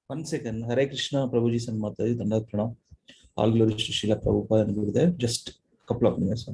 One second. Hare Krishna, Prabhuji Sanmata, Dandat Pranam. All glories to Srila Prabhupada and Gurudev. Just a couple of minutes.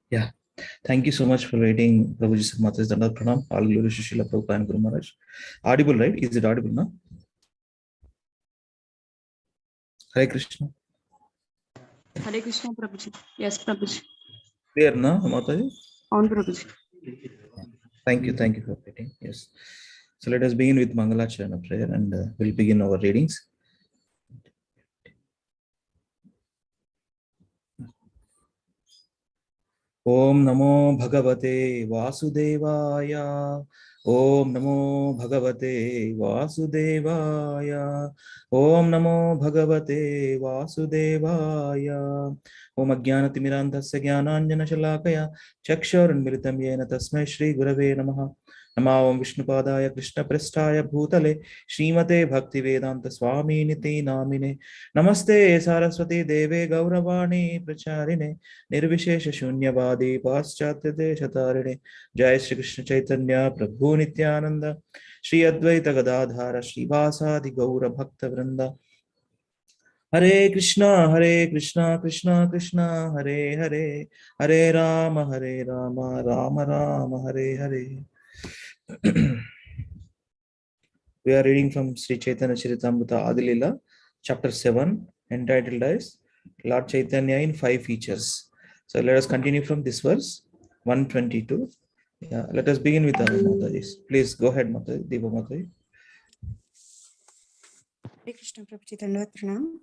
Yeah. Thank you so much for waiting, Prabhuji Sanmata, Dandat Pranam. All glories to Srila Prabhupada and Guru Maharaj. Audible, right? Is it audible now? Hare Krishna. Hare Krishna, Prabhuji. Yes, Prabhuji. Clear now, Mataji? On Prabhuji. Thank you for waiting. Yes. So let us begin with Mangalacharana prayer and we'll begin our readings. Om Namo Bhagavate Vasudevaya. Om Namo Bhagavate Vasudevaya. Om Namo Bhagavate Vasudevaya. Om Ajnanatimirandhasya Jnananjana Shalakaya Chakshurunmilitam Yena Tasmai Shri Gurave Namaha. Namah Vishnupadaya Krishna Prasthaya Bhutale Srimate Bhaktivedanta Swami Niti Namine. Namaste Saraswati Deve Gauravani Pracharine Nirvishesha Shunyavadi Paschatya Deshatarine. Jai Shri Krishna Chaitanya Prabhu Nityananda Shri Advaita Gadadhara Shri Vasadi Gaura Bhakta Vrinda. Hare Krishna Krishna Krishna Hare Hare Hare Rama Rama Rama Hare Hare. We are reading from Sri Chaitanya Charitamrita Adilila, chapter 7, entitled as Lord Chaitanya in 5 features. So let us continue from this verse 122. Yeah, let us begin with our Mataji. Please go ahead, Mataji, Deepa Mataji. Hare Krishna, Prabhuji. Dandavat Pranam.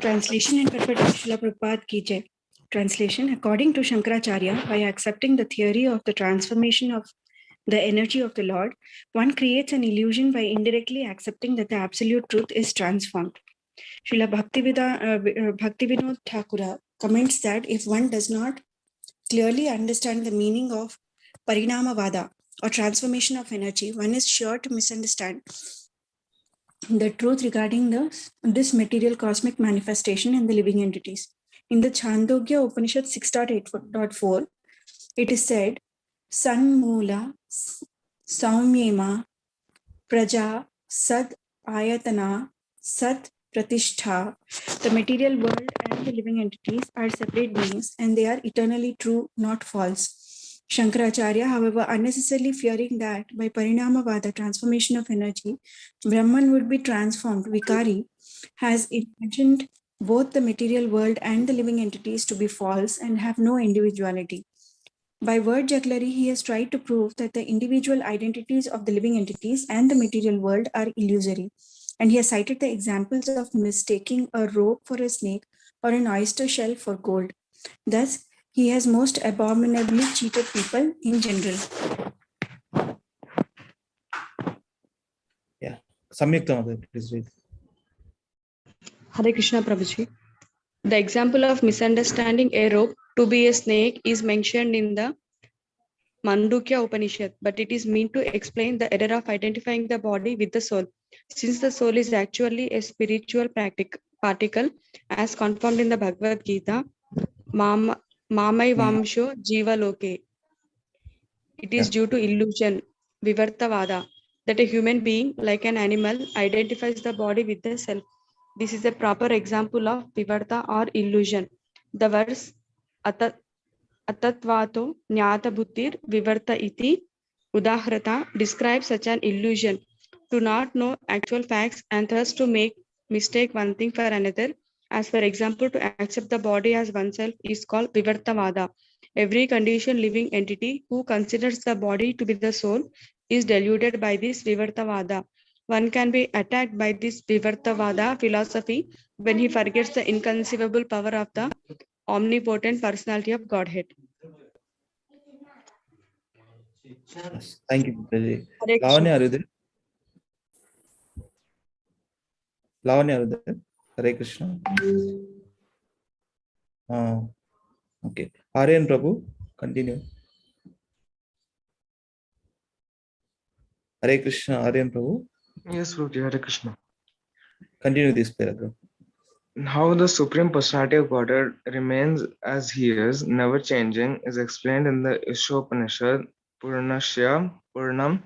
Translation and interpretation Srila Prabhupada Ki Jai. Translation: according to Shankaracharya, by accepting the theory of the transformation of the energy of the Lord, one creates an illusion by indirectly accepting that the absolute truth is transformed. Srila Bhaktivinod Thakura comments that if one does not clearly understand the meaning of Parinamavada or transformation of energy, one is sure to misunderstand the truth regarding this material cosmic manifestation and the living entities. In the Chandogya Upanishad 6.8.4, it is said, Sanmula, Saumyema, Praja, Sad Ayatana, Sat Pratishtha. The material world and the living entities are separate beings and they are eternally true, not false. Shankaracharya, however, unnecessarily fearing that by Parinamavada, transformation of energy, Brahman would be transformed, Vikari, has imagined both the material world and the living entities to be false and have no individuality. By word jugglery, he has tried to prove that the individual identities of the living entities and the material world are illusory. And he has cited the examples of mistaking a rope for a snake or an oyster shell for gold. Thus, he has most abominably cheated people in general. Yeah. Samyukta Mother, please read. Hare Krishna Prabhuji. The example of misunderstanding a rope to be a snake is mentioned in the Mandukya Upanishad, but it is meant to explain the error of identifying the body with the soul. Since the soul is actually a spiritual particle, as confirmed in the Bhagavad Gita, Mamai Vamsho Jiva Loke. It is due to illusion, Vivartavada, that a human being, like an animal, identifies the body with the self. This is a proper example of Vivarta or illusion. The verse Atatvato Nyata Bhuttir Vivarta iti Udahrata describes such an illusion. To not know actual facts and thus to make mistake one thing for another. As for example, to accept the body as oneself is called Vivartavada. Every conditioned living entity who considers the body to be the soul is deluded by this Vivartavada. One can be attacked by this Vivartavada philosophy when he forgets the inconceivable power of the omnipotent personality of Godhead. Yes. Thank you, Mataji. Hare Krishna. Lavanya, are you there? Lavanya, are you there? Hare Krishna. Okay. Aryan Prabhu, continue. Hare Krishna, Aryan Prabhu. Yes, Ruti, Hare Krishna. Continue this paragraph. How the Supreme Personality of Godhead remains as He is, never changing, is explained in the Ishopanishad, Purnashya Purnam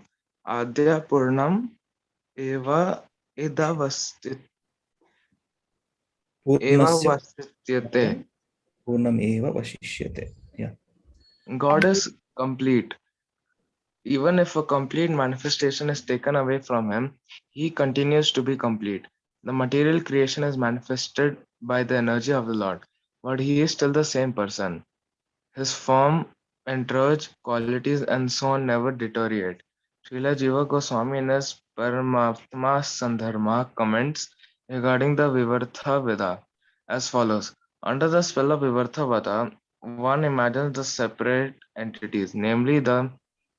Adya Purnam Eva Idavastyate. Purnasya Purnam eva vashishyate. Yeah. God is complete. Even if a complete manifestation is taken away from Him, He continues to be complete. The material creation is manifested by the energy of the Lord, but He is still the same person. His form, entourage, qualities, and so on never deteriorate. Srila Jiva Goswami in his Paramatma Sandharma comments regarding the Vivartha Veda as follows. Under the spell of Vivartha Veda, one imagines the separate entities, namely the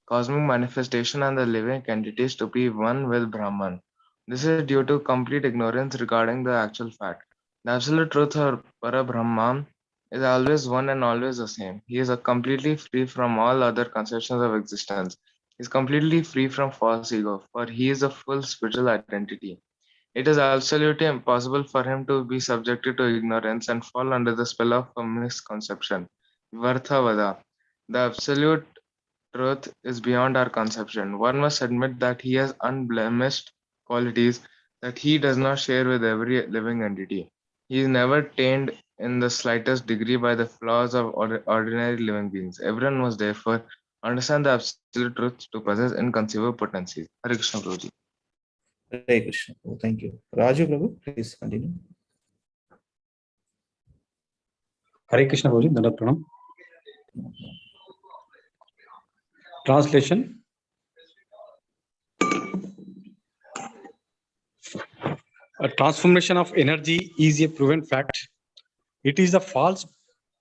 cosmic manifestation and the living entities, to be one with Brahman. This is due to complete ignorance regarding the actual fact. The absolute truth or Parabrahman is always one and always the same. He is completely free from all other conceptions of existence. He is completely free from false ego, for he is a full spiritual identity. It is absolutely impossible for him to be subjected to ignorance and fall under the spell of a misconception. Varthavada. The absolute truth is beyond our conception. One must admit that he has unblemished qualities that he does not share with every living entity. He is never tainted in the slightest degree by the flaws of ordinary living beings. Everyone must therefore understand the absolute truth to possess inconceivable potencies. Hare Krishna Prabhuji. Hare Krishna. Oh, thank you. Raju Prabhu, please continue. Hare Krishna Prabhuji, Dandavat Pranam. Translation. A transformation of energy is a proven fact. It is the false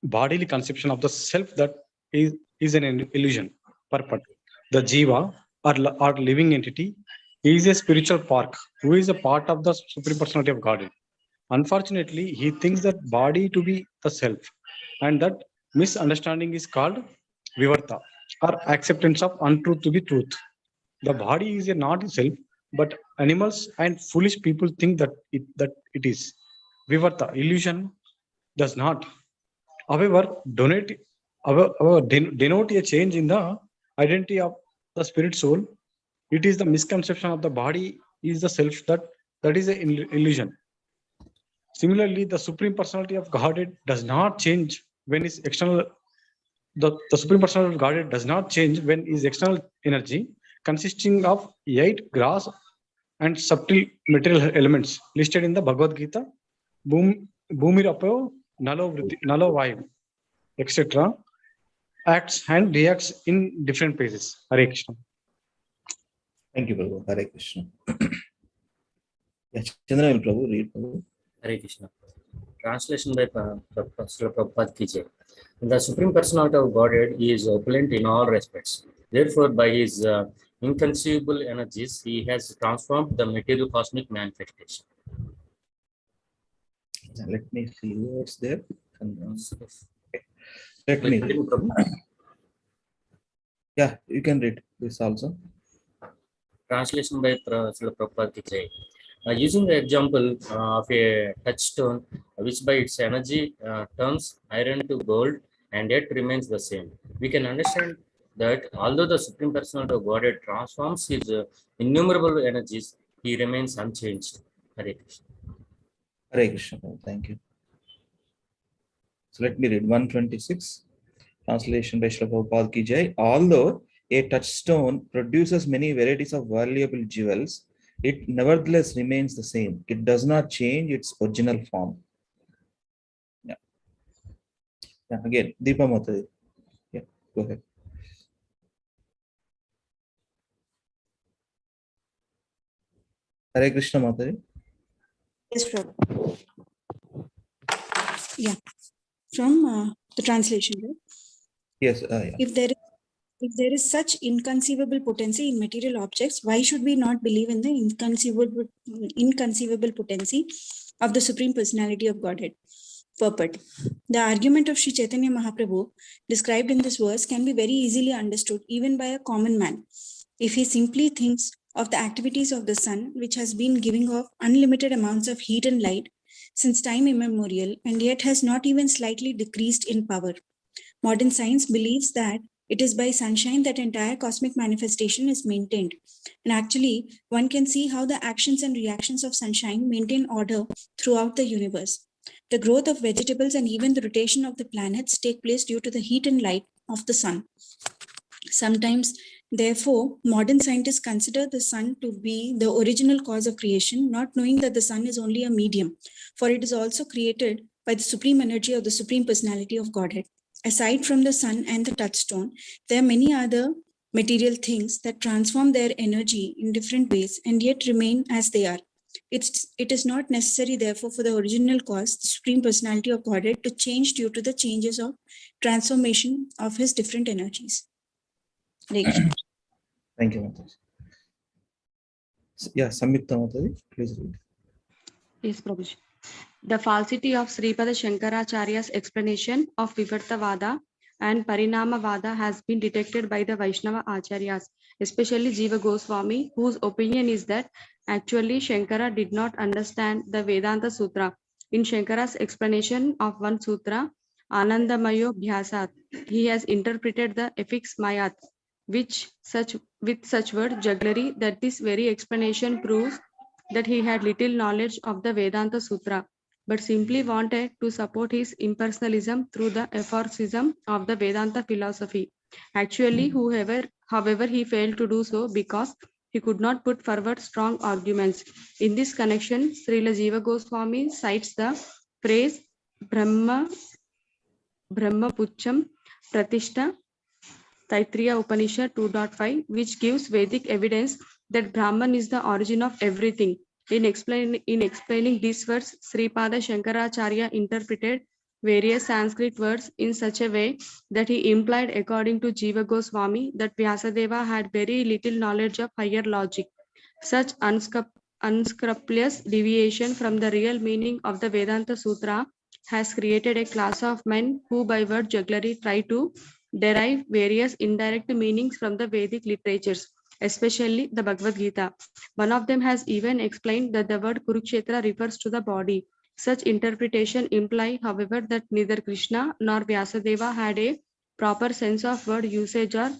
bodily conception of the self that is an illusion. Purport. The Jiva or living entity is a spiritual park who is a part of the Supreme Personality of Godhead. Unfortunately, he thinks that body to be the self, and that misunderstanding is called Vivarta, or acceptance of untruth to be truth. The body is a not self, but animals and foolish people think that it is. Vivarta, illusion, does not. However, denote a change in the identity of the spirit soul. It is the misconception of the body is the self that is an illusion. Similarly, the Supreme Personality of Godhead does not change when its external. The Supreme Personality of Godhead does not change when its external energy, consisting of 8 gross and subtle material elements listed in the Bhagavad Gita, Bhumirapo, Nalo Vayu, etc., acts and reacts in different phases. Hare Krishna. Thank you, Prabhu. Hare Krishna. Yeah, Chandranil Prabhu, read Prabhu. Hare Krishna. Translation by Srila Prabhupada Ki Jai. The Supreme Personality of Godhead is opulent in all respects. Therefore, by his inconceivable energies, he has transformed the material cosmic manifestation. Let me see what's there. Let me read. Yeah, you can read this also. Translation by Srila Prabhupada Ki Jai. Using the example of a touchstone, which by its energy turns iron to gold and yet remains the same, we can understand that although the Supreme Personality of Godhead transforms his innumerable energies, he remains unchanged. Hare Krishna. Hare Krishna. Thank you. So let me read 126. Translation by Srila Prabhupada Ki Jai. Although a touchstone produces many varieties of valuable jewels, it nevertheless remains the same. It does not change its original form. Yeah. Yeah. Again, Deepa Mataji. Yeah. Go ahead. Hare Krishna Mataji. Yes, Prabhu. Yeah. From the translation, right? Yes. Yeah. If there is such inconceivable potency in material objects, why should we not believe in the inconceivable potency of the Supreme Personality of Godhead? Purport. The argument of Sri Chaitanya Mahaprabhu described in this verse can be very easily understood even by a common man. If he simply thinks of the activities of the sun, which has been giving off unlimited amounts of heat and light since time immemorial and yet has not even slightly decreased in power. Modern science believes that it is by sunshine that entire cosmic manifestation is maintained. And actually, one can see how the actions and reactions of sunshine maintain order throughout the universe. The growth of vegetables and even the rotation of the planets take place due to the heat and light of the sun. Sometimes, therefore, modern scientists consider the sun to be the original cause of creation, not knowing that the sun is only a medium, for it is also created by the supreme energy of the Supreme Personality of Godhead. Aside from the sun and the touchstone, there are many other material things that transform their energy in different ways and yet remain as they are. It is not necessary, therefore, for the original cause, the Supreme Personality of Godhead, to change due to the changes of transformation of his different energies. Thank you, Mataji. Yeah, Samyukta Mataji, please read. Yes, Prabhuji. The falsity of Sripada Shankaracharya's explanation of Vivartavada and Parinamavada has been detected by the Vaishnava Acharyas, especially Jiva Goswami, whose opinion is that actually Shankara did not understand the Vedanta Sutra. In Shankara's explanation of one sutra, Anandamayo Bhyasat, he has interpreted the affix Mayat, with such word jugglery that this very explanation proves that he had little knowledge of the Vedanta Sutra, but simply wanted to support his impersonalism through the aphorism of the Vedanta philosophy. Actually, however, he failed to do so because he could not put forward strong arguments. In this connection, Srila Jiva Goswami cites the phrase Brahma Pucham Pratishta Taittiriya Upanishad 2.5, which gives Vedic evidence that Brahman is the origin of everything. In explaining this verse, Sripada Shankaracharya interpreted various Sanskrit words in such a way that he implied, according to Jiva Goswami, that Vyasadeva had very little knowledge of higher logic. Such unscrupulous deviation from the real meaning of the Vedanta Sutra has created a class of men who by word jugglery try to derive various indirect meanings from the Vedic literatures, especially the Bhagavad Gita. One of them has even explained that the word Kurukshetra refers to the body. Such interpretation imply, however, that neither Krishna nor Vyasadeva had a proper sense of word usage or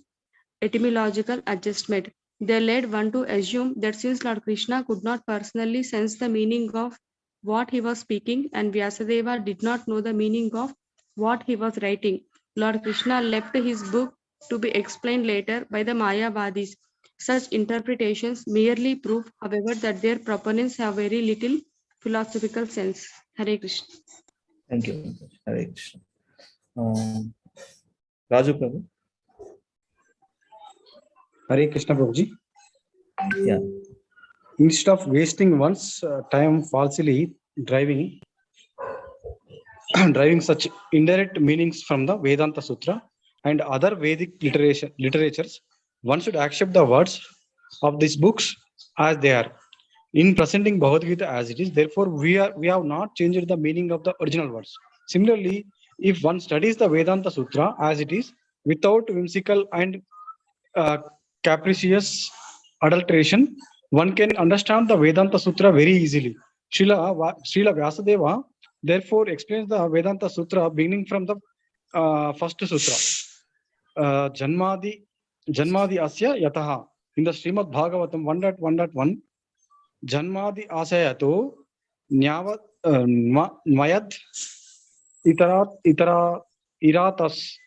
etymological adjustment. They led one to assume that since Lord Krishna could not personally sense the meaning of what he was speaking and Vyasadeva did not know the meaning of what he was writing, Lord Krishna left his book to be explained later by the Mayavadis. Such interpretations merely prove, however, that their proponents have very little philosophical sense. Hare Krishna. Thank you. Hare Krishna. Raju Prabhu. Hare Krishna Prabhuji. Yeah. Instead of wasting one's time falsely driving such indirect meanings from the Vedanta Sutra and other Vedic literatures, one should accept the words of these books as they are. In presenting Bhagavad Gita as it is, therefore, we have not changed the meaning of the original words. Similarly, if one studies the Vedanta Sutra as it is, without whimsical and capricious adulteration, one can understand the Vedanta Sutra very easily. Srila Vyasadeva therefore explains the Vedanta Sutra beginning from the first sutra. Janmadi Asya Yataha. In the Srimad Bhagavatam 1.1.1, Janmadi Asayato Mayad Itara Iratas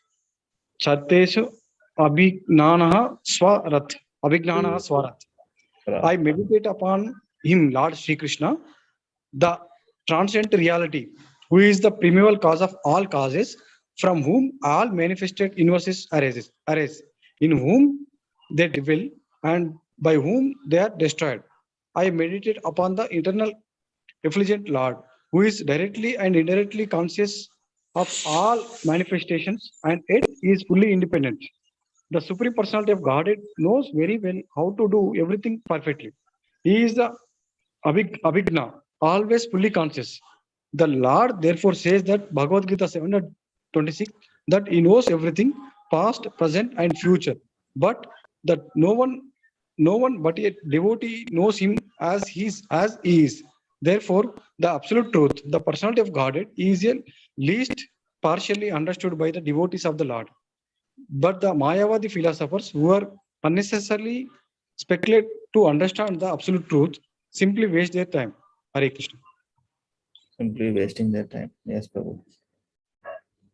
Chateshu Abhignanaha Swarat. I meditate upon him, Lord Sri Krishna, the transcendent reality, who is the primeval cause of all causes, from whom all manifested universes arise, in whom they dwell and by whom they are destroyed. I meditate upon the eternal effulgent Lord, who is directly and indirectly conscious of all manifestations and yet is fully independent. The Supreme Personality of Godhead knows very well how to do everything perfectly. He is the Abhigna, always fully conscious. The Lord therefore says that Bhagavad Gita 7.26 that he knows everything, past, present, and future, but that no one but a devotee knows him as he is. Therefore, the absolute truth, the personality of Godhead, is at least partially understood by the devotees of the Lord. But the Mayavadi philosophers who are unnecessarily speculate to understand the absolute truth simply waste their time. Hare Krishna. Simply wasting their time. Yes, Prabhu.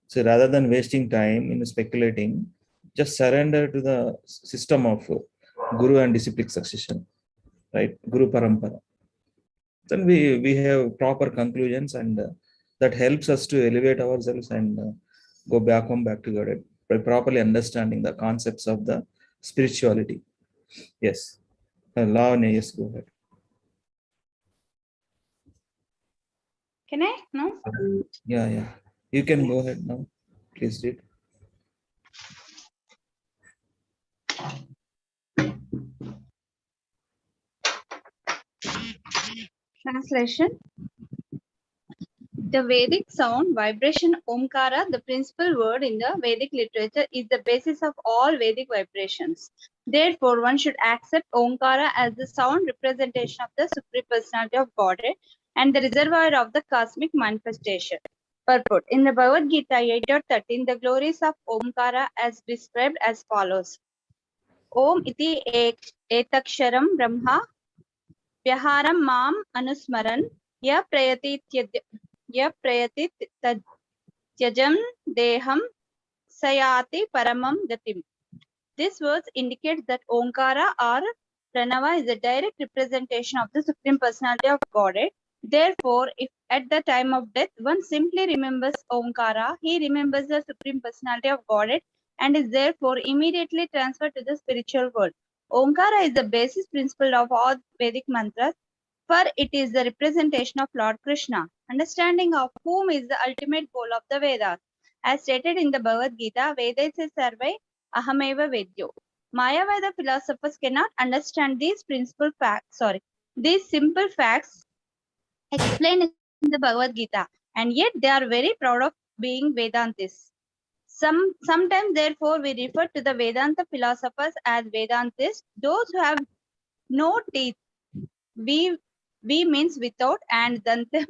So rather than wasting time in speculating, just surrender to the system of Guru and disciplic succession, right? Guru Parampara. Then we have proper conclusions, and that helps us to elevate ourselves and go back to God by properly understanding the concepts of the spirituality. Yes. Lavanya, yes, go ahead. Can I? No? Yeah. You can go ahead now. Please read. Translation. The Vedic sound vibration Omkara, the principal word in the Vedic literature, is the basis of all Vedic vibrations. Therefore, one should accept Omkara as the sound representation of the Supreme Personality of Godhead and the reservoir of the cosmic manifestation. Purport. In the Bhagavad Gita 8.13, the glories of Omkara as described as follows. Om iti etaksharam brahma vyaharam mam anusmaran ya prayati tyajam deham sayati paramam gatim. This verse indicates that Omkara or Pranava is a direct representation of the Supreme Personality of Godhead. Therefore, if at the time of death one simply remembers Omkara, he remembers the Supreme Personality of Godhead and is therefore immediately transferred to the spiritual world. Omkara is the basis principle of all Vedic mantras, for it is the representation of Lord Krishna. Understanding of whom is the ultimate goal of the Vedas. As stated in the Bhagavad Gita, Vedase sarve ahameva vedyo. Mayavada philosophers cannot understand these simple facts explained in the Bhagavad Gita, and yet they are very proud of being Vedantists. Sometimes, therefore, we refer to the Vedanta philosophers as Vedantists, those who have no teeth. We means without, and Dante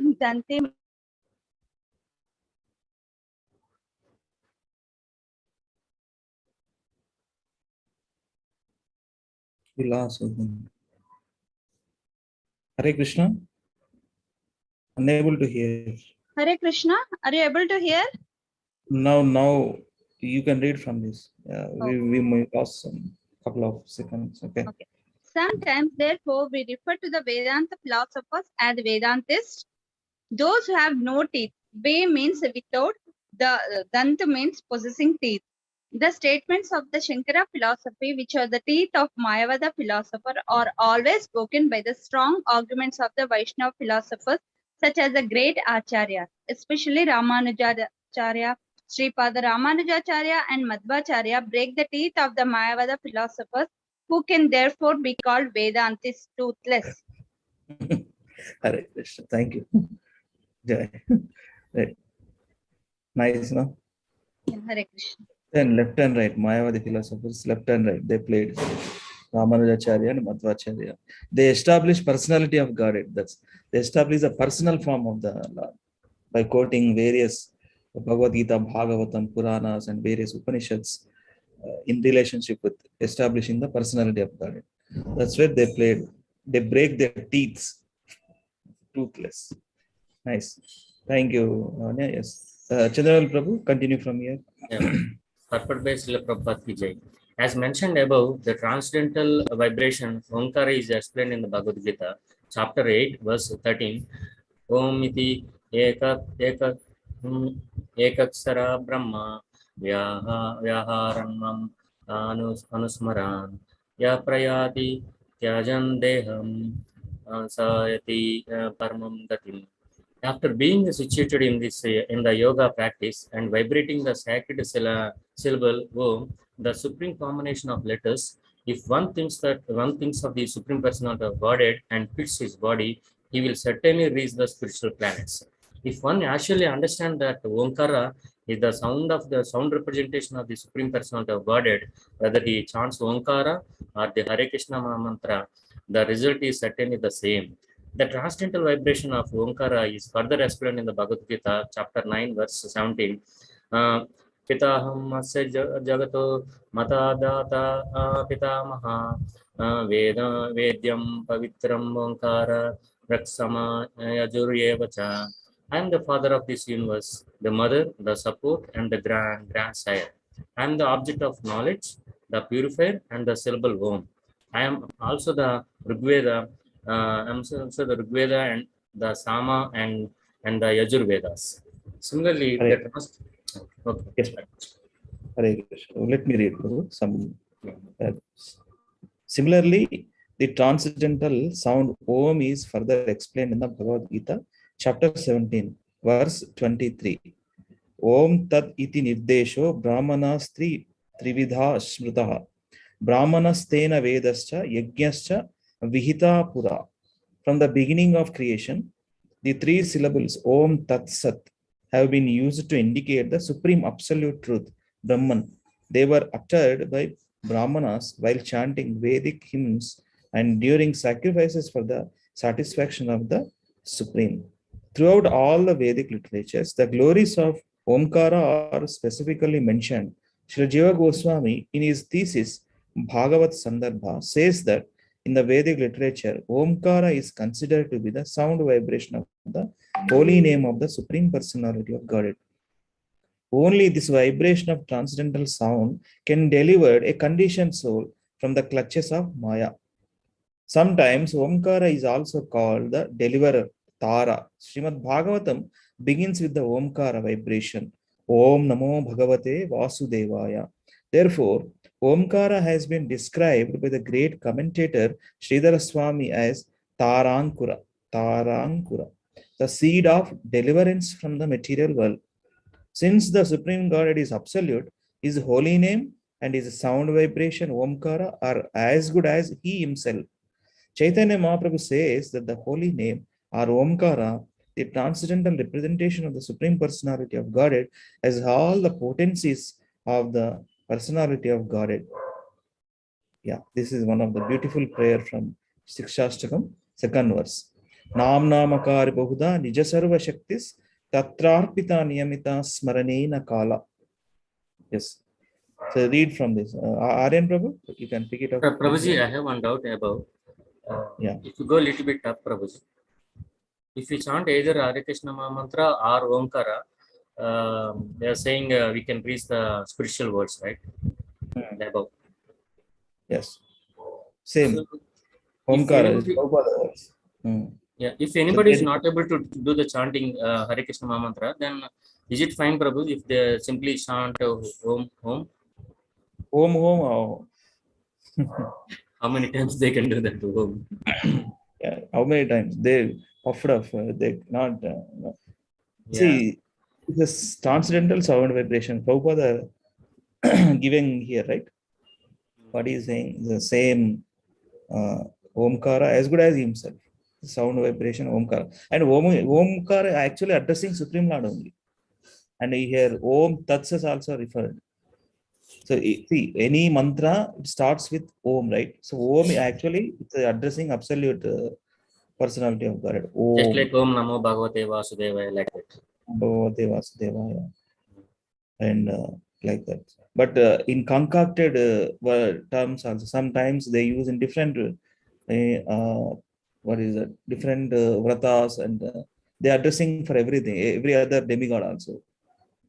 We lost something. Hare Krishna. Unable to hear. Hare Krishna, are you able to hear? Now you can read from this. We might lost some couple of seconds. Okay. Okay. Sometimes, therefore, we refer to the Vedanta philosophers as Vedantists. Those who have no teeth. Ve means without, the Dant means possessing teeth. The statements of the Shankara philosophy, which are the teeth of Mayavada philosopher, are always spoken by the strong arguments of the Vaishnava philosophers, such as the great Acharya, especially Ramanujacharya, Sripada Ramanujacharya, and Madhvacharya, break the teeth of the Mayavada philosophers, who can therefore be called Vedantists, toothless. Hare Krishna. Thank you. Jai. Right. Nice, no? Hare Krishna. Then left and right, Mayavadi philosophers, left and right, they played Ramanujacharya and Madhvacharya. They established personality of Godhead. They established a personal form of the Lord by quoting various Bhagavad Gita, Bhagavatam, Puranas, and various Upanishads in relationship with establishing the personality of Godhead. That's where they played. They break their teeth, toothless. Nice. Thank you, Anya. Yes. Chandral Prabhu, continue from here. Purport by Srila Prabhupada ki Jai. As mentioned above, the transcendental vibration Omkara is explained in the Bhagavad Gita, chapter 8, verse 13. Om iti ekaksara brahma vyaharanam anusmaran ya prayati tyajan deham sayati paramam gatim. After being situated in the yoga practice and vibrating the sacred syllable Om, the supreme combination of letters, if one thinks of the Supreme Personality of Godhead and fits his body, he will certainly reach the spiritual planets. If one actually understands that Omkara is the sound representation of the Supreme Personality of Godhead, whether he chants Omkara or the Hare Krishna mantra, the result is certainly the same. The transcendental vibration of Omkara is further explained in the Bhagavad Gita, chapter 9, verse 17. Pitaham asya jagato matadata pitamaha vedyam pavitram Omkara raksama yajuryevacha. I am the father of this universe, the mother, the support, and the grandsire. I am the object of knowledge, the purifier, and the syllable Om. I am also the Rigveda. I'm also the Rigveda and the Sama and the Yajur Vedas. Similarly, Hare. Okay. Yes. Hare Krishna. Let me read some. Similarly, the transcendental sound Om is further explained in the Bhagavad Gita, chapter 17, verse 23. Om Tat iti nirdesho brahmanastri trividha smritaha brahmanastena vedascha yajnascha vihita pura. From the beginning of creation, the three syllables Om Tat Sat have been used to indicate the supreme absolute truth, Brahman. They were uttered by Brahmanas while chanting Vedic hymns and during sacrifices for the satisfaction of the Supreme. Throughout all the Vedic literatures, the glories of Omkara are specifically mentioned. Srila Jiva Goswami, in his thesis Bhagavat Sandarbha, says that in the Vedic literature, Omkara is considered to be the sound vibration of the holy name of the Supreme Personality of Godhead. Only this vibration of transcendental sound can deliver a conditioned soul from the clutches of Maya. Sometimes Omkara is also called the deliverer, Tara. Srimad Bhagavatam begins with the Omkara vibration. Om Namo Bhagavate Vasudevaya. Therefore, Omkara has been described by the great commentator Sridhara Swami as Tarankura, the seed of deliverance from the material world. Since the Supreme Godhead is absolute, his holy name and his sound vibration Omkara are as good as he himself. Chaitanya Mahaprabhu says that the holy name or Omkara, the transcendental representation of the Supreme Personality of Godhead, has all the potencies of the personality of Godhead. Yeah, this is one of the beautiful prayer from Sikshastakam, second verse. Nam namakari bahuda nijasarva shaktis tatrarpita niyamita smaranena kala. Yes. So read from this. Aryan Prabhu, you can pick it up. Prabhuji, I have one doubt about. Yeah. If you go a little bit up, Prabhuji, if you chant either Hare Krishna Mahamantra or Omkara, they are saying we can reach the spiritual worlds, right? Above. Yes. Same. So, Omkara is anybody- Prabhupada words. yeah, if anybody is there- not able to do the chanting Hare Krishna Mahamantra, then is it fine, Prabhu, if they simply chant Om? Home. Oh. How many times they can do that to Om? Yeah. How many times they puffed up? They not. No. Yeah. See, this transcendental sound vibration. Prabhupada giving here, right? What he is saying the same Omkara as good as himself. Sound vibration Omkara. And Omkara actually addressing Supreme Lord only. And here Om Tats is also referred. So see, any mantra it starts with Om, right? So Om actually it's addressing absolute personality of God. Om. Just like Om Namo Bhagavate Vasudevaya, like that. Bhagavate Vasudevaya. And like that. But in concocted terms also, sometimes they use in different, what is it, different vratas, and they are addressing for everything, every other demigod also.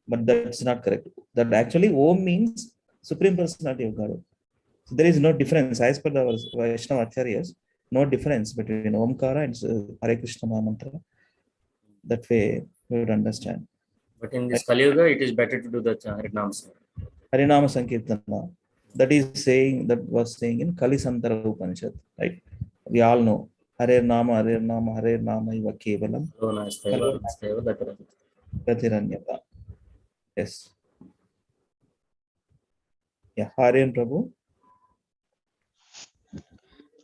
But that's not correct. That actually Om means Supreme Personality of God. So there is no difference as per the Vaishnava Acharyas, no difference between Omkara and Hare Krishna Mahamantra. That way we would understand. But in this Kali Yuga, it is better to do the Harinam. Harinama Sankirtana. That is saying, that was saying in Kali Santara Upanishad, right? We all know Hare Nama Iva Kevalam Gatiranyata. Yes. Yeah, Harian Prabhu.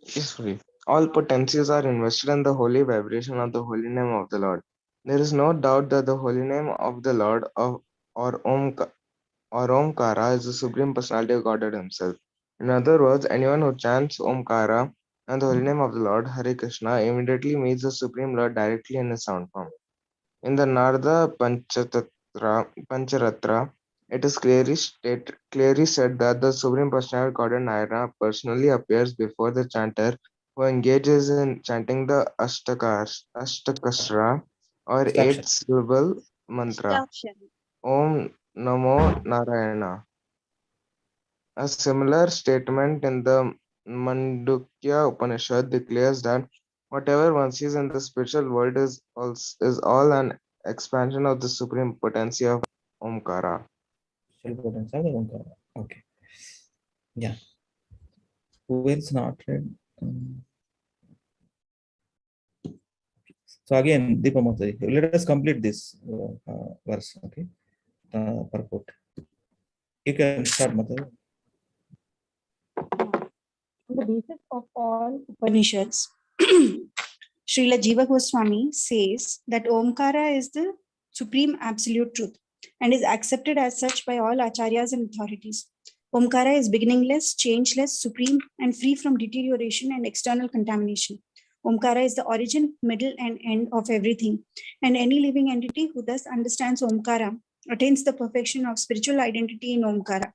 Peacefully. All potencies are invested in the holy vibration of the holy name of the Lord. There is no doubt that the holy name of the Lord or Omkara is the Supreme Personality of Godhead Himself. In other words, anyone who chants Omkara and the holy name of the Lord, Hare Krishna, immediately meets the Supreme Lord directly in His sound form. In the Narada Pancharatra, it is clearly said that the Supreme Personality of Godhead Narayana personally appears before the chanter who engages in chanting the Ashtakashra or 8-syllable mantra. Om Namo Narayana. A similar statement in the Mandukya Upanishad declares that whatever one sees in the spiritual world is all an expansion of the supreme potency of Omkara. Okay. Yeah. Who else not read? So again, Deepa Mataji, let us complete this verse. Okay. Purport. You can start, Mataji. On the basis of all Upanishads, Srila Jiva Goswami says that Omkara is the supreme absolute truth and is accepted as such by all acharyas and authorities. Omkara is beginningless, changeless, supreme, and free from deterioration and external contamination. Omkara is the origin, middle, and end of everything. And any living entity who thus understands Omkara attains the perfection of spiritual identity in Omkara.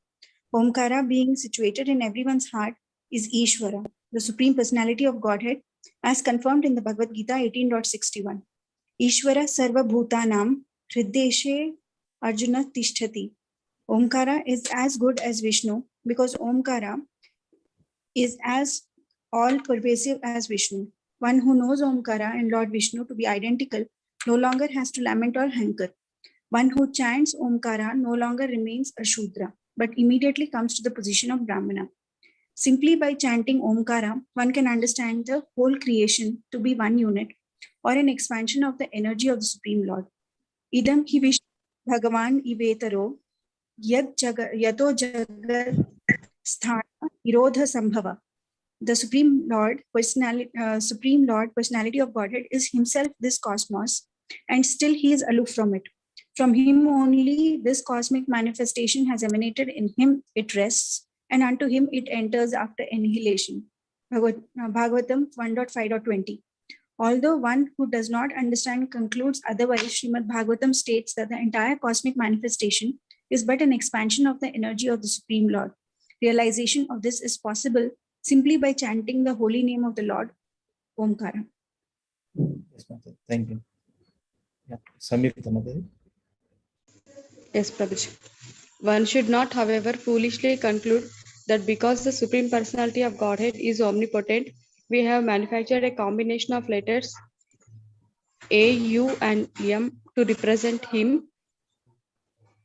Omkara, being situated in everyone's heart, is Ishvara, the Supreme Personality of Godhead, as confirmed in the Bhagavad Gita 18.61. Ishvara Sarva Bhutanam Hriddeshe Arjuna Tishthati. Omkara is as good as Vishnu because Omkara is as all-pervasive as Vishnu. One who knows Omkara and Lord Vishnu to be identical no longer has to lament or hanker. One who chants Omkara no longer remains a Shudra, but immediately comes to the position of Brahmana. Simply by chanting Omkara, one can understand the whole creation to be one unit or an expansion of the energy of the Supreme Lord. Idam hi Vishnu Bhagavan ivetaro yato jagat sthana irodha sambhava. The Supreme Lord personality of Godhead is himself this cosmos, and still he is aloof from it. From him only this cosmic manifestation has emanated, in him it rests, and unto him it enters after annihilation. Bhagavatam 1.5.20. Although one who does not understand concludes otherwise, Srimad Bhagavatam states that the entire cosmic manifestation is but an expansion of the energy of the Supreme Lord. Realization of this is possible simply by chanting the holy name of the Lord, Omkara. Yes, Mataji. Thank you. Yeah, Samyukta Mataji. Yes, Prabhuji. One should not, however, foolishly conclude that because the Supreme Personality of Godhead is omnipotent, we have manufactured a combination of letters A, U, and M to represent Him.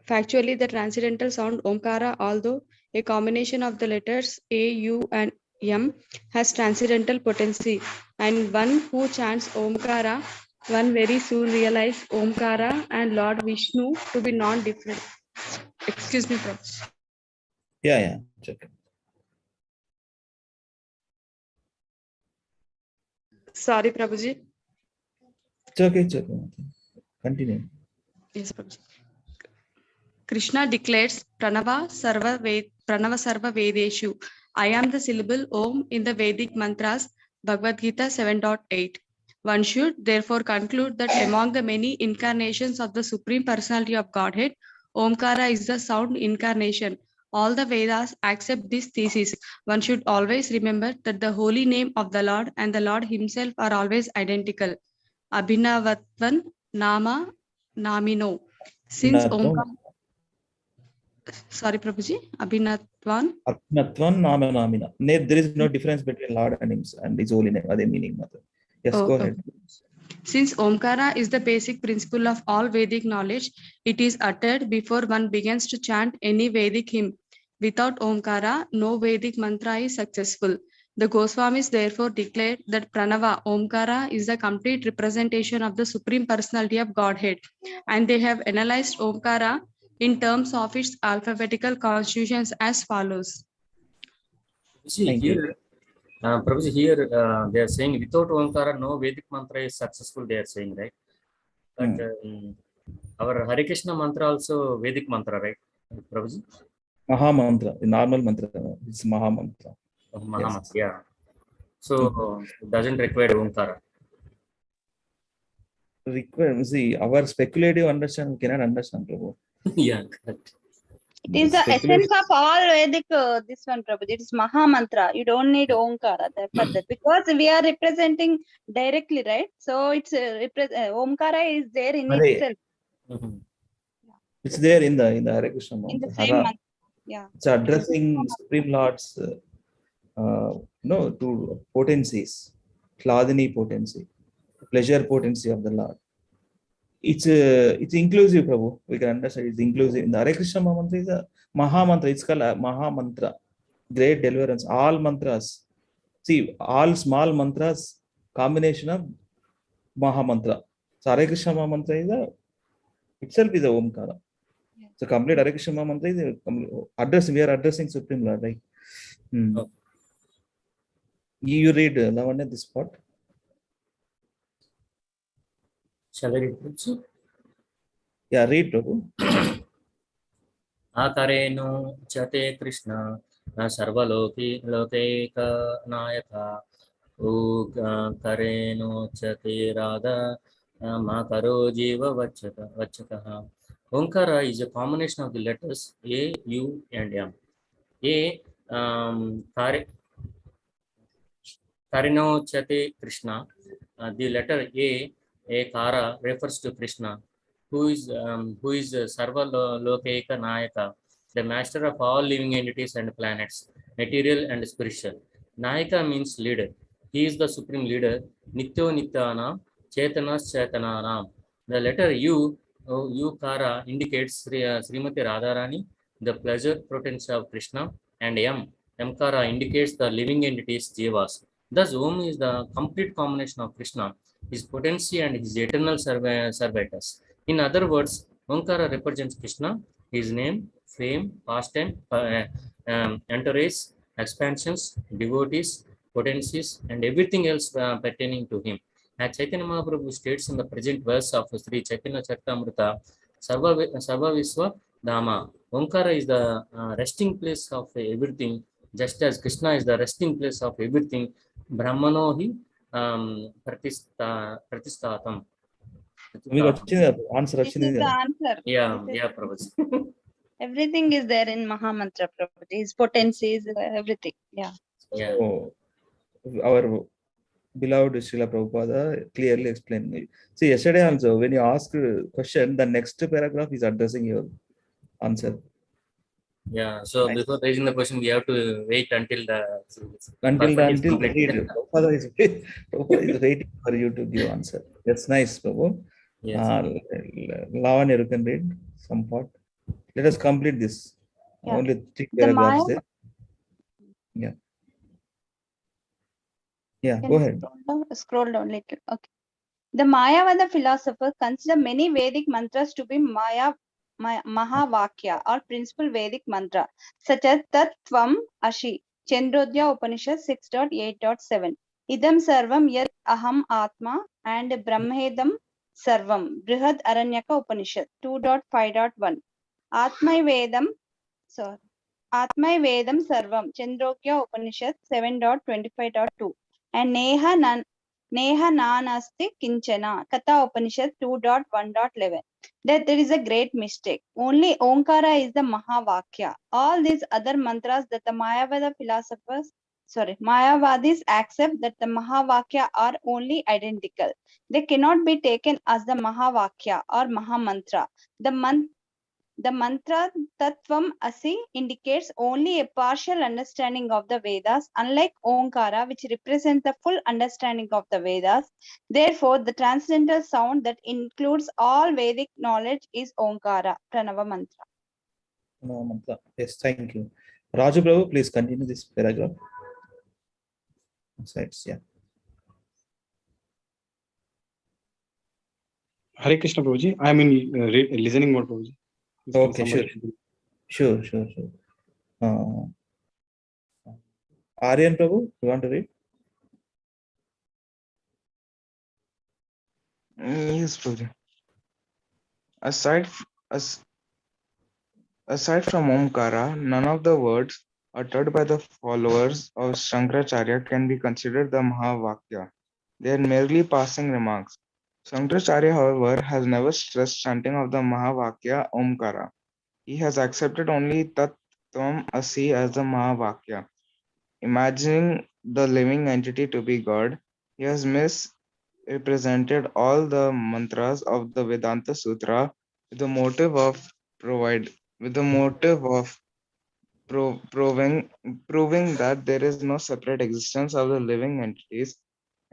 Factually, the transcendental sound Omkara, although a combination of the letters A, U, and M, has transcendental potency, and one who chants Omkara, one very soon realize Omkara and Lord Vishnu to be non-different. Excuse me, Prabhuji. Yeah. Check. Sorry, Prabhuji. It's okay. Mataji. Continue. Yes, Prabhuji. Krishna declares Pranava Sarva Vedeshu. I am the syllable Om in the Vedic mantras, Bhagavad Gita 7.8. One should therefore conclude that among the many incarnations of the Supreme Personality of Godhead, Omkara is the sound incarnation. All the Vedas accept this thesis. One should always remember that the holy name of the Lord and the Lord Himself are always identical. Abhinavatvan Nama Namino. Since Omkara. Sorry, Prabhuji. Abhinatvan. Abhinatvan Nama Namina. There is no difference between Lord and His holy name. That's meaning, Mataji. Yes, go ahead. Since Omkara is the basic principle of all Vedic knowledge, it is uttered before one begins to chant any Vedic hymn. Without Omkara, no Vedic mantra is successful. The Goswamis therefore declared that Pranava, Omkara, is the complete representation of the Supreme Personality of Godhead, and they have analyzed Omkara in terms of its alphabetical constitutions as follows. See Thank here, you. Prabhuji, here they are saying without Omkara, no Vedic mantra is successful, they are saying, right? But our Hare Krishna mantra also Vedic mantra, right, Prabhuji? Maha mantra, the normal mantra. It's Maha mantra. Maha Yes. mantra, yeah. So it doesn't require Omkara. See, our speculative understanding cannot understand, Prabhu. Yeah, correct. It is the essence of all Vedic, this one, Prabhuji. It is Maha Mantra. You don't need Omkara for that because we are representing directly, right? So it's Omkara is there in itself. It's there in the Hare Krishna In the mantra. same Hara. mantra. Yeah. It's addressing Supreme Lord's to potencies, Hladini potency, pleasure potency of the Lord. It's inclusive, Prabhu. We can understand it's inclusive. In the Hare Krishna mantra is a Maha mantra. It's called a Maha mantra. Great deliverance. All mantras. See, all small mantras, combination of Maha mantra. So Hare Krishna mantra is itself is a Omkara. So complete Hare Krishna mantra is we are addressing Supreme Lord, right? Okay. You read Lavanya this part. Shall I read, Prabhuji? Yeah, read, Prabhu. Akareno chate Krishna sarvaloki lokeka nayaka kareno chate radha makaro jiva vachataha. Omkara is a combination of the letters A, U, and M. A, Kareno chate Krishna. The letter A Kara refers to Krishna, who is Sarva Lokeka Nayaka, the master of all living entities and planets, material and spiritual. Nayaka means leader. He is the supreme leader. Nityo Nityana, Chetanas Chetananam. The letter U, Kara, indicates Srimati Radharani, the pleasure potency of Krishna, and M Kara indicates the living entities Jivas. Thus, Om is the complete combination of Krishna, his potency, and his eternal servitors. In other words, Omkara represents Krishna, his name, fame, pastime, entourage, expansions, devotees, potencies, and everything else pertaining to him. As Chaitanya Mahaprabhu states in the present verse of Sri Chaitanya Charitamrita, Sarva Visva Dhamma. Omkara is the resting place of everything, just as Krishna is the resting place of everything. Brahmano hi pratistatam. Answer This is the answer. Yeah, Prabhuji. Everything is there in Mahamantra, Prabhuji. His potencies, everything. Yeah. Yeah. So our beloved Srila Prabhupada clearly explained. See, yesterday also, when you ask a question, the next paragraph is addressing your answer. Yeah. So Nice. before raising the question, we have to wait until the Until perfect is the completed. Prabhupada is waiting for you to give answer. That's nice, Prabhu. Yes. Lavanya, you can read some part. Let us complete this. Yeah. Only 3 The paragraphs Maya. there. Yeah. Yeah, Can go you ahead. scroll down little. Okay. The Mayavada philosophers consider many Vedic mantras to be Mahavakya or principal Vedic mantra, such as Tat Tvam Ashi, Chandrodya Upanishad 6.8.7, Idam Sarvam Yat Aham Atma, and Brahmedam Sarvam, Brihad Aranyaka Upanishad 2.5.1, Atmai Vedam, sorry, Atmai Vedam Sarvam, Chandrokya Upanishad 7.25.2, and Neha Nanasti Kinchana, Katha Upanishad 2.1.11. That there is a great mistake. Only Omkara is the Mahavakya. All these other mantras that the Mayavadis accept that the Mahavakya are only identical. They cannot be taken as the Mahavakya or Mahamantra. The mantra Tattvam Asi indicates only a partial understanding of the Vedas, unlike Omkara, which represents the full understanding of the Vedas. Therefore, the transcendental sound that includes all Vedic knowledge is Omkara, Pranava Mantra. Yes, thank you. Raju Prabhu, please continue this paragraph. Sides, yeah. Hare Krishna Prabhuji. I am in listening mode, Prabhuji. Okay, sure. Aryan Prabhu, you want to read? Yes, Prabhuji. Aside from Omkara, none of the words uttered by the followers of Shankaracharya can be considered the Mahavakya. They are merely passing remarks. Shankaracharya, however, has never stressed chanting of the Mahavakya Omkara. He has accepted only Tat Tvam Asi as the Mahavakya. Imagining the living entity to be God, he has misrepresented all the mantras of the Vedanta Sutra with the motive of proving that there is no separate existence of the living entities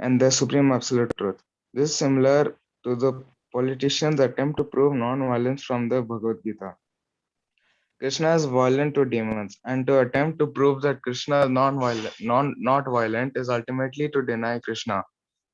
and the supreme absolute truth. This is similar to the politicians' attempt to prove non-violence from the Bhagavad Gita. Krishna is violent to demons, and to attempt to prove that Krishna is not violent is ultimately to deny Krishna.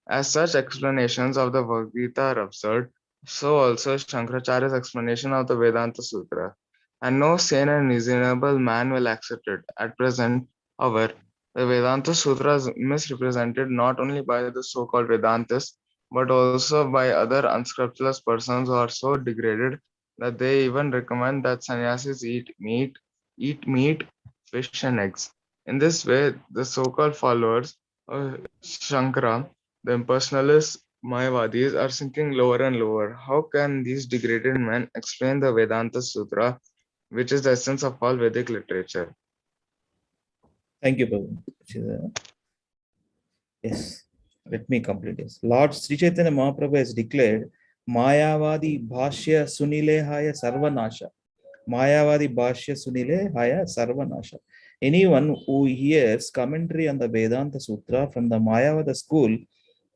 As such explanations of the Bhagavad Gita are absurd, so also Shankaracharya's explanation of the Vedanta Sutra, and no sane and reasonable man will accept it. At present, however, the Vedanta Sutra is misrepresented not only by the so-called Vedantists, but also by other unscrupulous persons who are so degraded that they even recommend that sannyasis eat meat, fish, and eggs. In this way, the so-called followers of Shankara, the impersonalist Mayavadis, are sinking lower and lower. How can these degraded men explain the Vedanta Sutra, which is the essence of all Vedic literature? Thank you, Prabhu. Yes, let me complete this. Lord Sri Chaitanya Mahaprabhu has declared Mayavadi Bhashya Sunilehaya Sarvanasha. Mayavadi Bhashya Sunilehaya Sarvanasha. Anyone who hears commentary on the Vedanta Sutra from the Mayavada school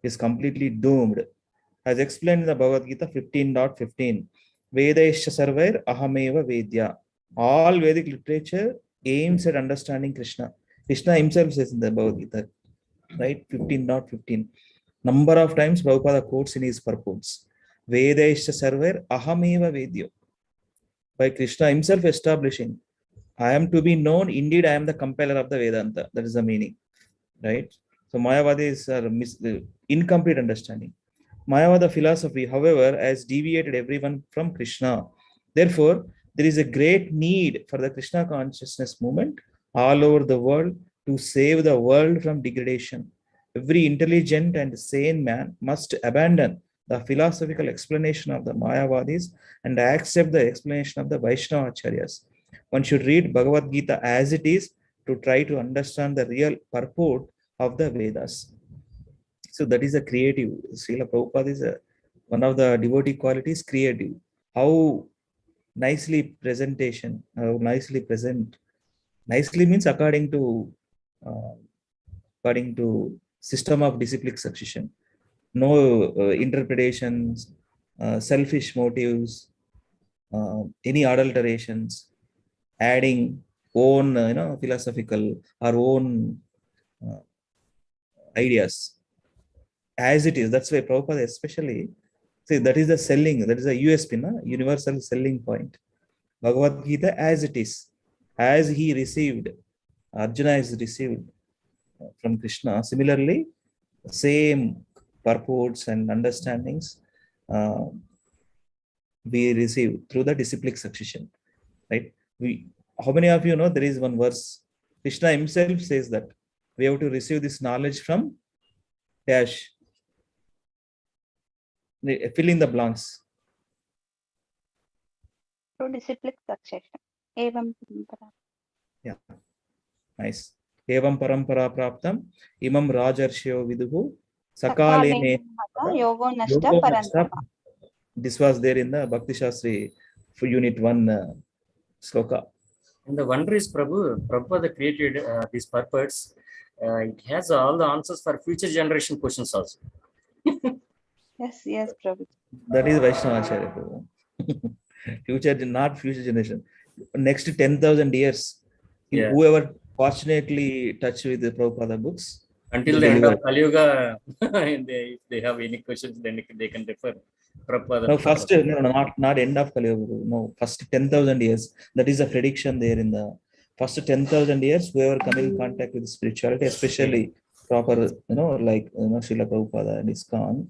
is completely doomed. As explained in the Bhagavad Gita 15.15, Vedaisha Sarvair Ahameva Vedya. All Vedic literature aims at understanding Krishna. Krishna himself says in the Bhagavad Gita, right? 15.15. Number of times Prabhupada quotes in his purports. Vedaisha Sarvair Ahameva Vedya. By Krishna himself establishing, I am to be known, indeed I am the compiler of the Vedanta. That is the meaning, right? So Mayavadis are incomplete understanding. Mayavada philosophy, however, has deviated everyone from Krishna. Therefore, there is a great need for the Krishna consciousness movement all over the world to save the world from degradation. Every intelligent and sane man must abandon the philosophical explanation of the Mayavadis and accept the explanation of the Vaishnava Acharyas. One should read Bhagavad Gita as it is to try to understand the real purport of the Vedas. So that is a creative. Srila Prabhupada is one of the devotee qualities, creative. How nicely presentation, how nicely present. Nicely means according to system of disciplic succession. No interpretations, selfish motives, any adulterations, adding own philosophical or own ideas as it is. That's why Prabhupada especially see that is the selling, that is a USP, universal selling point. Bhagavad Gita as it is, as he received, Arjuna is received from Krishna. Similarly, same purports and understandings we receive through the disciplic succession, right? How many of you know there is one verse? Krishna himself says that we have to receive this knowledge from dash. Fill in the blanks. Through disciplic succession. Evam parampara. Yeah, nice. Evam parampara praptam imam rajarshyo viduhu sakalene Yogo nashta yogo parantapa. nashta. This was there in the Bhakti Shastri for unit 1 sloka. And the wonder is Prabhupada created this purpose. It has all the answers for future generation questions also. Yes, Prabhu. That is Vaishnavacharya Prabhu. Future, not future generation. Next 10,000 years, Yeah. whoever fortunately touched with the Prabhupada books, Until the end of Kali Yuga, if they have any questions, then they can refer Prabhupada. no, first, no, not end of Kali Yuga. No, first 10,000 years. That is a prediction there in the first 10,000 years. Whoever come in contact with spirituality, especially proper, like Srila Prabhupada and ISKCON,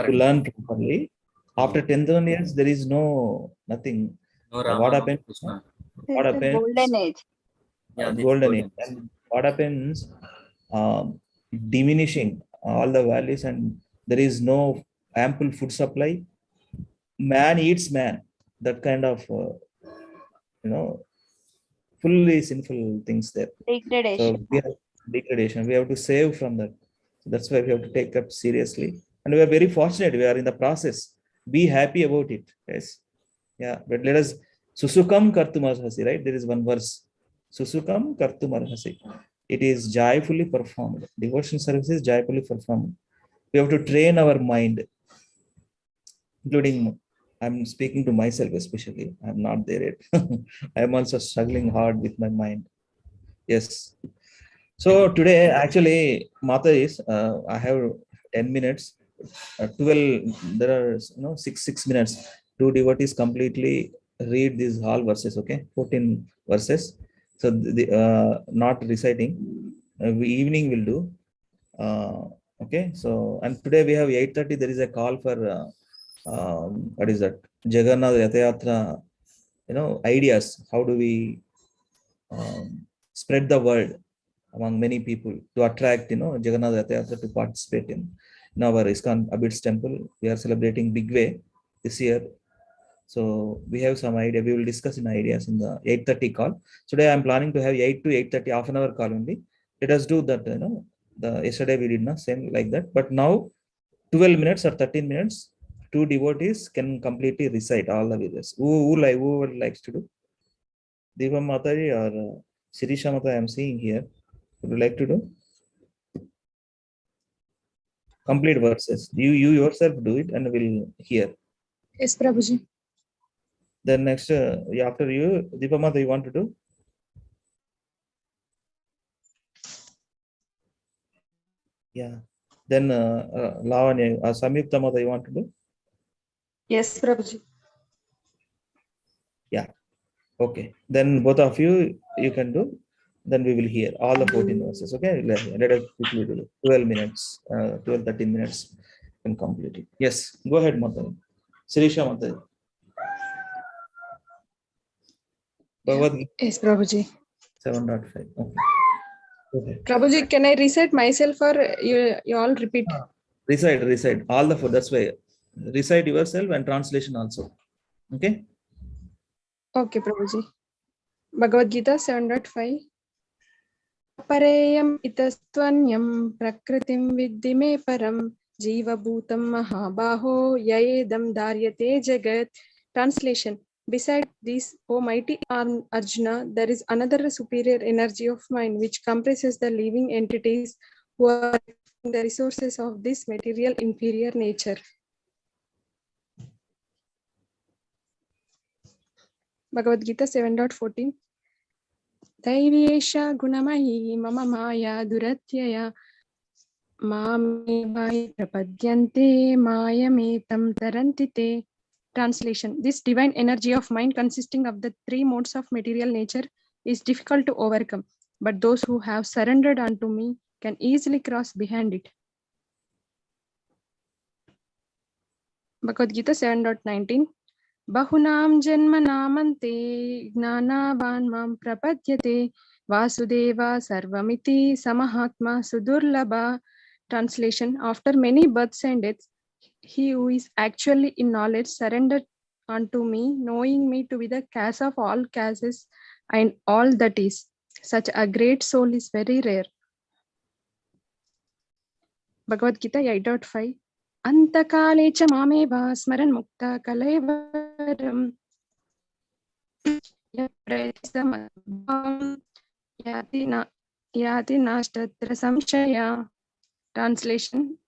to learn properly. After 10,000 years, there is nothing. No Rama, What no happens? Krishna. What It's a happens? golden age. Yeah, this Golden golden age. And what happens? Diminishing all the values, and there is no ample food supply. Man eats man. That kind of fully sinful things there. Degradation. So we have degradation. We have to save from that. So that's why we have to take up seriously. And we are very fortunate. We are in the process. Be happy about it. Yes. Yeah. But let us Susukam Kartumarhasi, right? There is one verse. Susukam Kartumarhasi. It is joyfully performed. Devotion service is joyfully performed. We have to train our mind, including, I'm speaking to myself especially. I'm not there yet. I'm also struggling hard with my mind. Yes. So today, actually, Mata is, I have 10 minutes. 12, there are 6 minutes. 2 devotees completely read these all verses, okay? 14 verses. So not reciting. Evening will do. Okay, so and today we have 8:30. There is a call for what is that? Jagannath Rathayatra. Ideas. How do we spread the word among many people to attract Jagannath Rathayatra to participate in our ISKCON Abbots Temple. We are celebrating big way this year. So we have some idea. We will discuss in ideas in the 8:30 call. Today I'm planning to have 8 to 8:30, half an hour call only. Let us do that. Yesterday we did not same like that. But now 12 minutes or 13 minutes, 2 devotees can completely recite all the Vedas. Who likes to do? Devam Mataji or Sirisha Mata I am seeing here. Would you like to do? Complete verses. You yourself do it and we'll hear. Yes, Prabhuji. Then next, after you, Deepamata, you want to do? Yeah. Then Lavanya, Samyukta Mata, you want to do? Yes, Prabhuji. Yeah. Okay. Then both of you can do. Then we will hear all the 14 verses. Okay. Let us quickly do it. 12 minutes, 12, 13 minutes and complete it. Yes. Go ahead, Mata. Sirisha Mata. Yes, Prabhuji. 7.5. Okay. Prabhuji, can I recite myself or you all repeat? Recite all the 4. That's why recite yourself and translation also. Okay. Okay, Prabhuji. Bhagavad Gita 7.5. Pareyam itastvanyam prakritim viddhi me param jiva bhutam mahabaho yayedam daryate jagat. Translation. Beside this, O mighty Arjuna, there is another superior energy of mind which comprises the living entities who are the resources of this material inferior nature. Bhagavad Gita 7.14. Daivyesha gunamahi mama maya duratyaya Mame prapadyante mayametam tarantite. Translation. This divine energy of mind consisting of the three modes of material nature is difficult to overcome, but those who have surrendered unto me can easily cross behind it. Bhagavad Gita 7.19. Bahunam janmanamante gnanavan mam prapadyate vasudeva sarvamiti samahatma sudurlabha. Translation. After many births and deaths, he who is actually in knowledge surrendered unto me, knowing me to be the cause of all causes and all that is. Such a great soul is very rare. Bhagavad Gita 8.5. Antakale cha mameva smaran mukta kalaivaram yati nashtatra samshaya. Translation.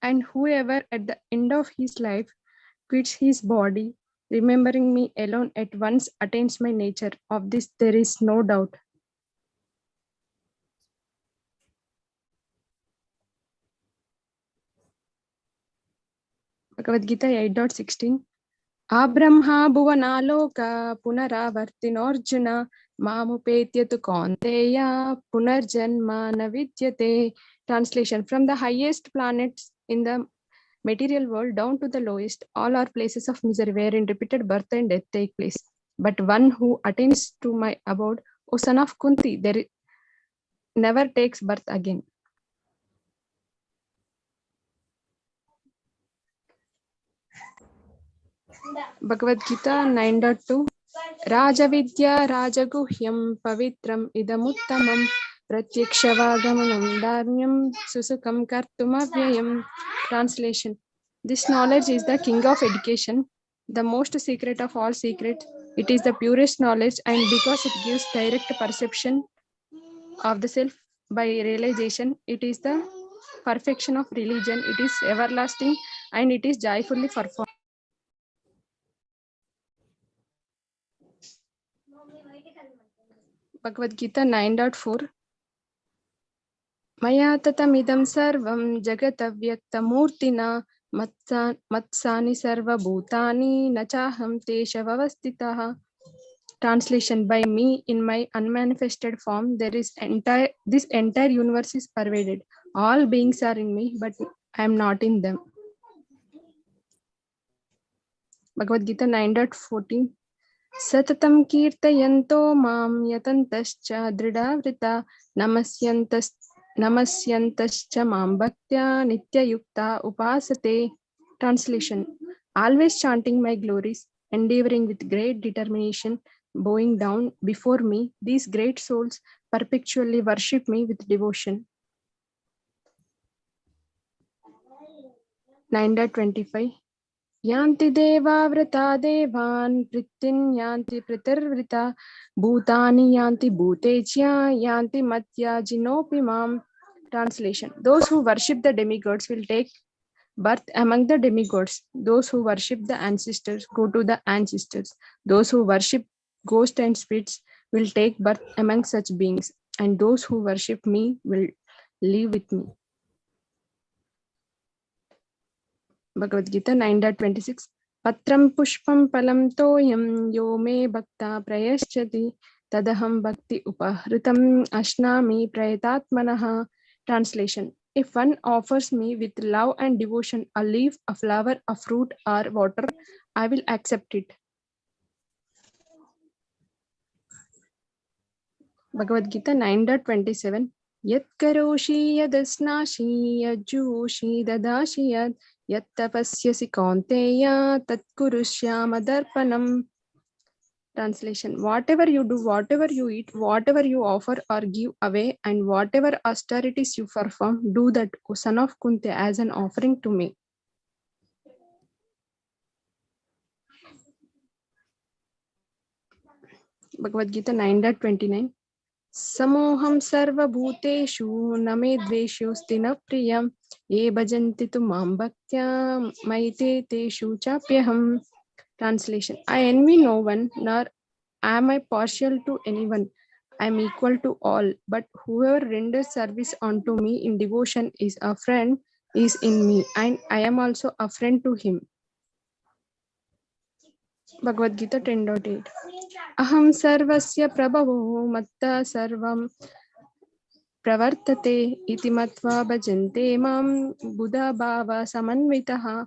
And whoever at the end of his life quits his body, remembering me alone at once attains my nature. Of this there is no doubt. Bhagavad Gita 8.16. Abrahma bhuvanaloka punaravartinorjuna mamupetyatu kaunteya punarjanma navidyate. Translation. From the highest planets in the material world down to the lowest, all are places of misery wherein repeated birth and death take place. But one who attains to my abode, O son of Kunti, there never takes birth again. Bhagavad Gita 9.2. Rajavidya Rajaguhyam Pavitram Idamuttamam Pratyakshavagamam Dharmyam Susukam Kartumavyayam. Translation. This knowledge is the king of education, the most secret of all secrets. It is the purest knowledge, and because it gives direct perception of the self by realization, it is the perfection of religion. It is everlasting and it is joyfully performed. Bhagavad Gita 9.4. Maya tatamidam sarvam jagatavyaktamurtina matsani sarva bhutani nachaham teshavavastitaha. Translation. By me in my unmanifested form, this entire universe is pervaded. All beings are in me, but I am not in them. Bhagavad Gita 9.14. Satatam kirtayanto mam yatantascha dridavrita namasyantascha mam bhaktya nityayukta upasate. Translation. Always chanting my glories, endeavoring with great determination, bowing down before me, these great souls perpetually worship me with devotion. 9.25. Yanti deva vrita devan pritin yanti pritarvrita bhutani yanti bhutechya yanti matya jinopimam. Translation. Those who worship the demigods will take birth among the demigods. Those who worship the ancestors go to the ancestors. Those who worship ghosts and spirits will take birth among such beings, and those who worship me will live with me. Bhagavad Gita 9.26. Patram pushpam palam toyam yo me bhakta prayaschati tadaham bhakti upahritam ashnami prayatatmanaha. Translation. If one offers me with love and devotion a leaf, a flower, a fruit, or water, I will accept it. Bhagavad Gita 9.27. Yat karoshi yadasnashi yajjushi dadashi yad yat tapasyasi kaunteya tat kurushyama darpanam. Translation: whatever you do, whatever you eat, whatever you offer or give away, and whatever austerities you perform, do that, O son of Kunti, as an offering to me. Bhagavad Gita 9.29. Samoham sarva bhuteshu name dveshosti na priyam ye bhajanti tu mam bhaktya maite teshu chapyaham. Translation: I envy no one, nor am I partial to anyone. I am equal to all, but whoever renders service unto me in devotion is a friend, is in me, and I am also a friend to him. Bhagavad Gita 10.8. Aham sarvasya prabhavo matta sarvam pravartate iti matva bhajante mam buddha bhava samanvitaha.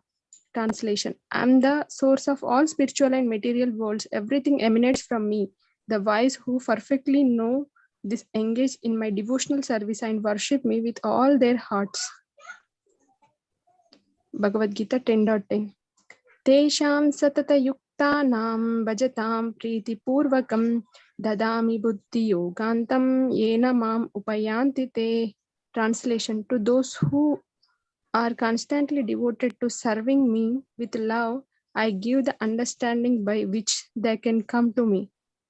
Translation: I am the source of all spiritual and material worlds. Everything emanates from me. The wise who perfectly know this engage in my devotional service and worship me with all their hearts. Bhagavad Gita 10.10. Tesham satata yuktanam bhajatam priti purvakam dadami buddhi yogantam yena mam upayanti te. Translation: to those who are constantly devoted to serving me with love, I give the understanding by which they can come to me.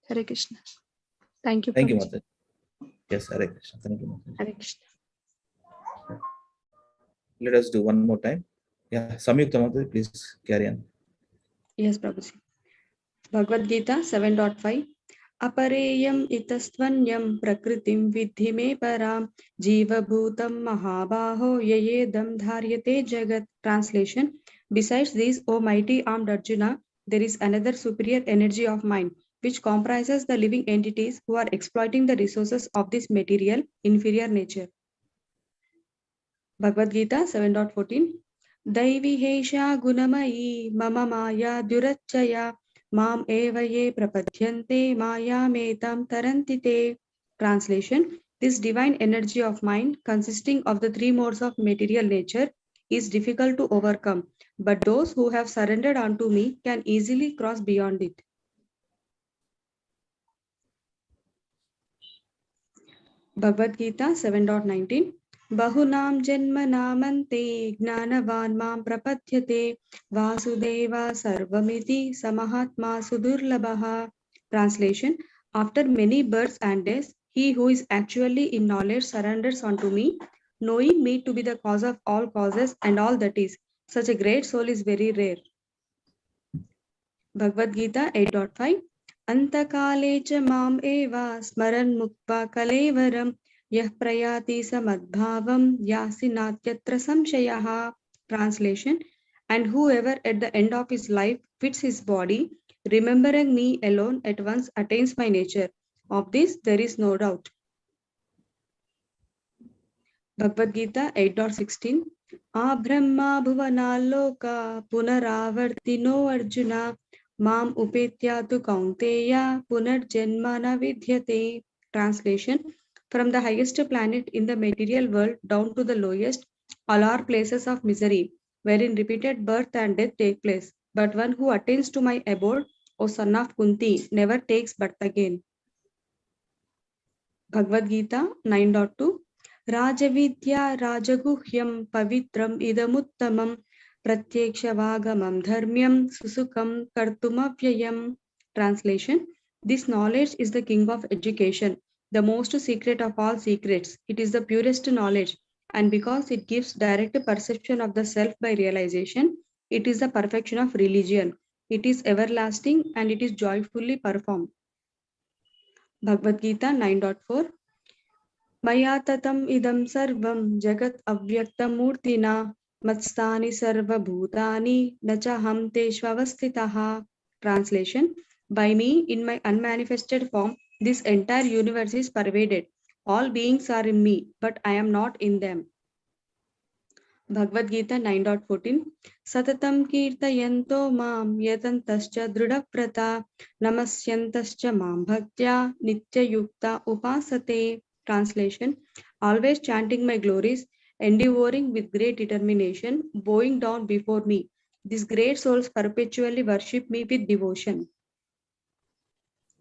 Hare Krishna. Thank you. Thank you, Prabhuji. Mata. Yes, Hare Krishna. Thank you, Mata. Hare Krishna. Let us do one more time. Yeah, Samyukta Mata, please carry on. Yes, Prabhuji. Bhagavad Gita 7.5. Apareyam itastvanyam prakritim vidhi me param jiva bhutam mahabaho yayedam dharyate jagat. Translation: besides these, O mighty armed Arjuna, there is another superior energy of mind, which comprises the living entities who are exploiting the resources of this material inferior nature. Bhagavad Gita 7.14. Daivi hesha gunamayi mama maya durachaya mam eva ye prapadyante maya metam tarantite. Translation: this divine energy of mind, consisting of the three modes of material nature, is difficult to overcome, but those who have surrendered unto me can easily cross beyond it. Bhagavad Gita 7.19. Bahunam janmanamante gnanavan mam prapadyate vasudeva sarvamiti samahatma sudurlabha. Translation: after many births and deaths, he who is actually in knowledge surrenders unto me, knowing me to be the cause of all causes and all that is. Such a great soul is very rare. Bhagavad Gita 8.5. Antakale cha mam eva smaran mukva kalevaram yah prayati samadbhavam yasinatyatra samshayaha. Translation: and whoever at the end of his life quits his body, remembering me alone at once attains my nature. Of this there is no doubt. Bhagavad Gita 8.16. Abrahma bhuvanaloka punaravartino arjuna mam upetyatu kaunteya punarjanma na vidyate. Translation: from the highest planet in the material world down to the lowest, all are places of misery, wherein repeated birth and death take place. But one who attains to my abode, O son of Kunti, never takes birth again. Bhagavad Gita 9.2. Rajavidya Rajaguhyam Pavitram Idamuttamam Pratyekshavagamam Dharmyam Susukam Kartumavyayam. Translation: this knowledge is the king of education, the most secret of all secrets. It is the purest knowledge, and because it gives direct perception of the self by realization, it is the perfection of religion. It is everlasting and it is joyfully performed. Bhagavad Gita 9.4. Maya tatam idam sarvam jagat avyaktamurtina matstani sarva bhutani nachaham teshvavastitaha. Translation: by me, in my unmanifested form, this entire universe is pervaded. All beings are in me, but I am not in them. Bhagavad Gita 9.14. Satatam kirtayanto mam yatantascha drudavrata namasyantascha mam bhaktya nityayukta upasate. Translation: always chanting my glories, endeavoring with great determination, bowing down before me. These great souls perpetually worship me with devotion.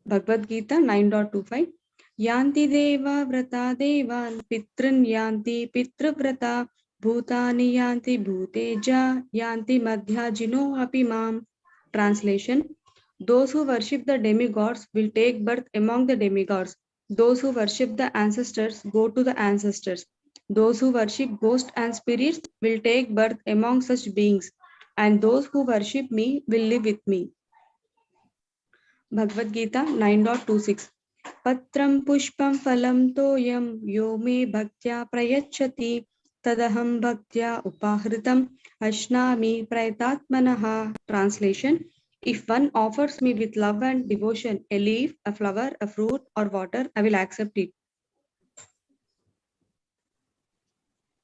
Bhagavad Gita 9.25. Yanti deva vrata devan pitrin yanti pitravrata bhutani yanti bhuteja yanti madhyajino apimam. Translation. Those who worship the demigods will take birth among the demigods. Those who worship the ancestors go to the ancestors. Those who worship ghosts and spirits will take birth among such beings. And those who worship me will live with me. Bhagavad Gita 9.26. Patram pushpam phalam toyam yo me bhaktya prayachati tadaham bhaktya upahritam ashnami prayatatmanaha. Translation. If one offers me with love and devotion a leaf, a flower, a fruit or water, I will accept it.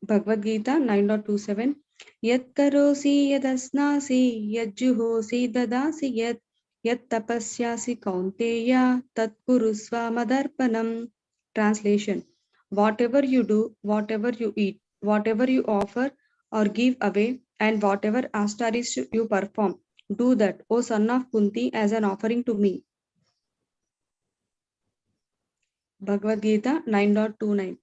Bhagavad Gita 9.27. Yat karosi yadasnasi yajjuhosi dadasi yat yat tapasyasi kaunteya tat kurusva madarpanam. Translation. Whatever you do, whatever you eat, whatever you offer or give away, and whatever astaris you perform, do that, O son of Kunti, as an offering to me. Bhagavad Gita 9.29.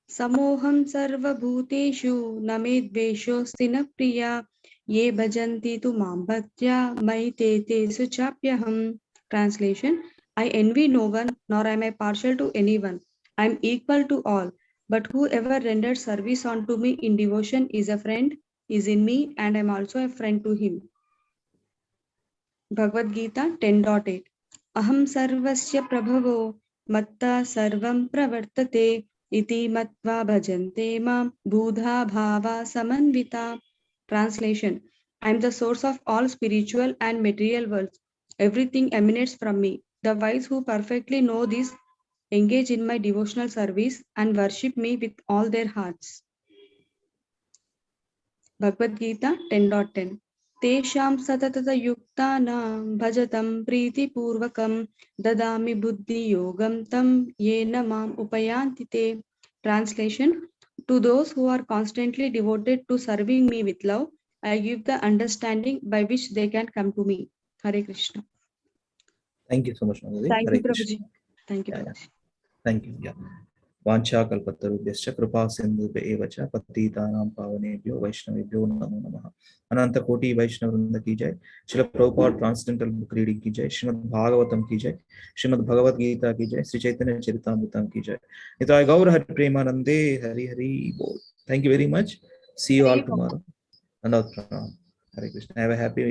Samoham sarvabhuteshu name dveshosthi na priya ye bhajanti tu mam bhaktya maite tesu chapyaham. Translation. I envy no one, nor am I partial to anyone. I am equal to all. But whoever renders service unto me in devotion is a friend, is in me, and I am also a friend to him. Bhagavad Gita 10.8. Aham sarvasya prabhavo matta sarvam pravartate iti matva bhajante mam budha bhava samanvita. Translation. I am the source of all spiritual and material worlds. Everything emanates from me. The wise who perfectly know this engage in my devotional service and worship me with all their hearts. Bhagavad Gita 10.10. Tesham satatata yuktanam bhajatam priti purvakam dadami buddhi yogam tam yena mam upayanti te. Translation. To those who are constantly devoted to serving me with love, I give the understanding by which they can come to me. Hare Krishna. Thank you so much, Madhuri. Thank Hare you, Krishna. Prabhuji. Thank you, Yeah, yeah. Prabhuji. Thank you. Yeah. वाञ्छा कल्पतरुभ्यश्च कृपा सिन्धुभ्य एव च पतितानां पावनेभ्यो वैष्णवेभ्यो नमो नमः। अनंत कोटि वैष्णव वृंद की जय। Srila Prabhupada transcendental book reading की जय। श्रीमद् भागवतम की जय। श्रीमद् भगवद गीता की जय। श्री चैतन्य चरितामृतम की जय। निताय गौर हरि प्रेमानंदे हरि हरि बोल। Thank you very much. See you all tomorrow. Another Hare Krishna. Have a happy